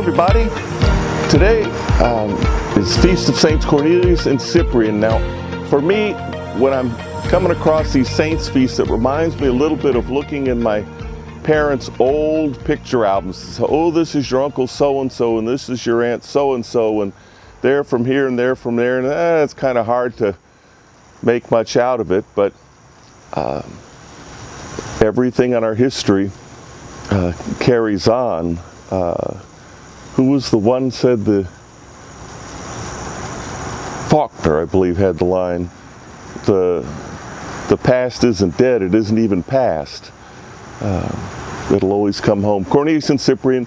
everybody. Today is Feast of Saints Cornelius and Cyprian. Now, for me, when I'm coming across these saints' feasts, it reminds me a little bit of looking in my parents' old picture albums. So, oh, this is your uncle so-and-so, and this is your aunt so-and-so, and they're from here and they're from there, and it's kind of hard to make much out of it, but everything in our history carries on. Who was the one said Faulkner, I believe, had the line, the past isn't dead, it isn't even past. It'll always come home. Cornelius and Cyprian.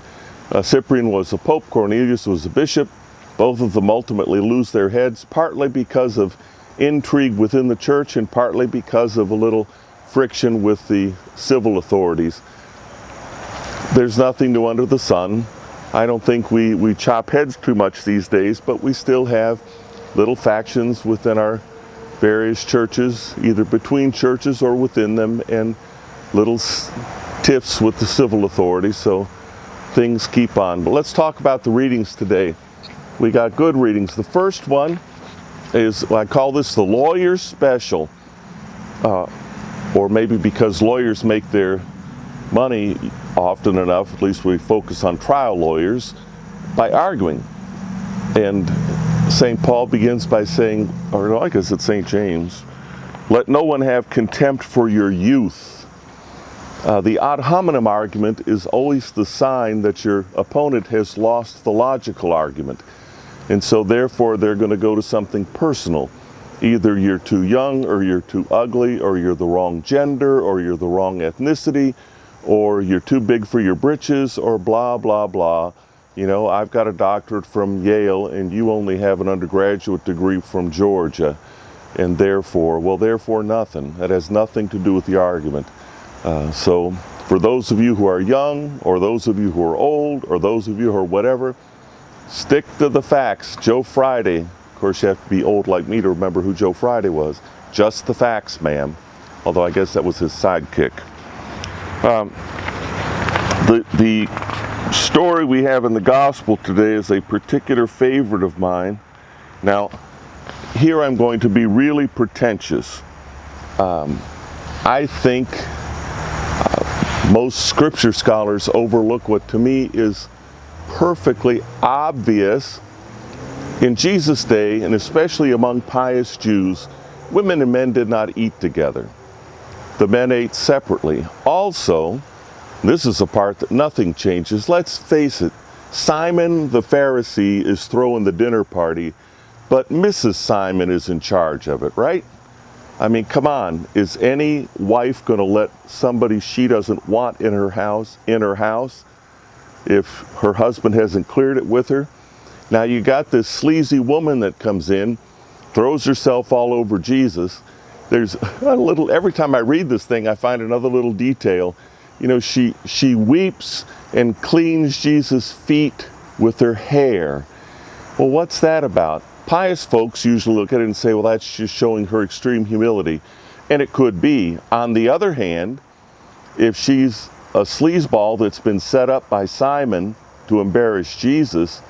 Cyprian was a pope, Cornelius was a bishop. Both of them ultimately lose their heads, partly because of intrigue within the church and partly because of a little friction with the civil authorities. There's nothing new under the sun. I don't think we chop heads too much these days, but we still have little factions within our various churches, either between churches or within them, and little tiffs with the civil authorities, so things keep on. But let's talk about the readings today. We got good readings. The first one is, I call this the lawyer's special, or maybe because lawyers make their money often enough, at least we focus on trial lawyers, by arguing. And St. Paul begins by saying, or no, I guess it's St. James, let no one have contempt for your youth. The ad hominem argument is always the sign that your opponent has lost the logical argument. And so therefore they're going to go to something personal. Either you're too young, or you're too ugly, or you're the wrong gender, or you're the wrong ethnicity, or you're too big for your britches, or blah, blah, blah. You know, I've got a doctorate from Yale, and you only have an undergraduate degree from Georgia. And therefore, well, therefore nothing. That has nothing to do with the argument. So for those of you who are young, or those of you who are old, or those of you who are whatever, stick to the facts. Joe Friday, of course you have to be old like me to remember who Joe Friday was. Just the facts, ma'am. Although I guess that was his sidekick. The story we have in the gospel today is a particular favorite of mine. Now, here I'm going to be really pretentious. I think most scripture scholars overlook what to me is perfectly obvious. In Jesus' day, and especially among pious Jews, women and men did not eat together. The men ate separately. Also, this is a part that nothing changes. Let's face it, Simon the Pharisee is throwing the dinner party, but Mrs. Simon is in charge of it, right? I mean, come on, is any wife going to let somebody she doesn't want in her house if her husband hasn't cleared it with her? Now you got this sleazy woman that comes in, throws herself all over Jesus. There's a little, every time I read this thing, I find another little detail. You know, she weeps and cleans Jesus' feet with her hair. Well, what's that about? Pious folks usually look at it and say, well, that's just showing her extreme humility. And it could be. On the other hand, if she's a sleazeball that's been set up by Simon to embarrass Jesus,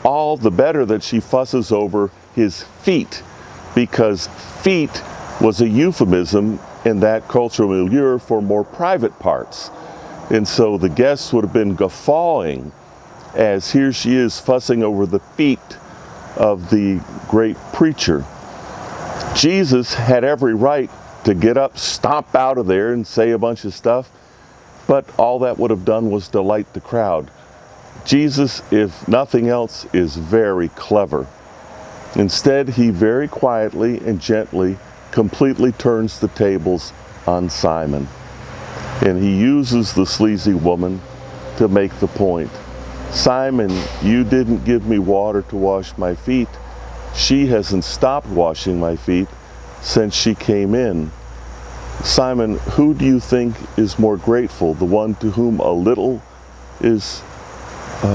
all the better that she fusses over his feet, because feet was a euphemism in that cultural milieu for more private parts. And so the guests would have been guffawing as here she is fussing over the feet of the great preacher. Jesus had every right to get up, stomp out of there and say a bunch of stuff, but all that would have done was delight the crowd. Jesus, if nothing else, is very clever. Instead, he very quietly and gently completely turns the tables on Simon. And he uses the sleazy woman to make the point. Simon, you didn't give me water to wash my feet. She hasn't stopped washing my feet since she came in. Simon, who do you think is more grateful? The one to whom a little is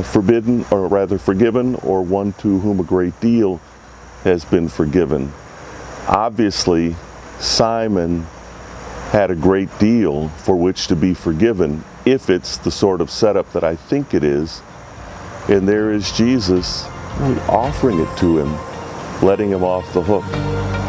forbidden, or rather forgiven, or one to whom a great deal has been forgiven? Obviously, Simon had a great deal for which to be forgiven, if it's the sort of setup that I think it is. And there is Jesus offering it to him, letting him off the hook.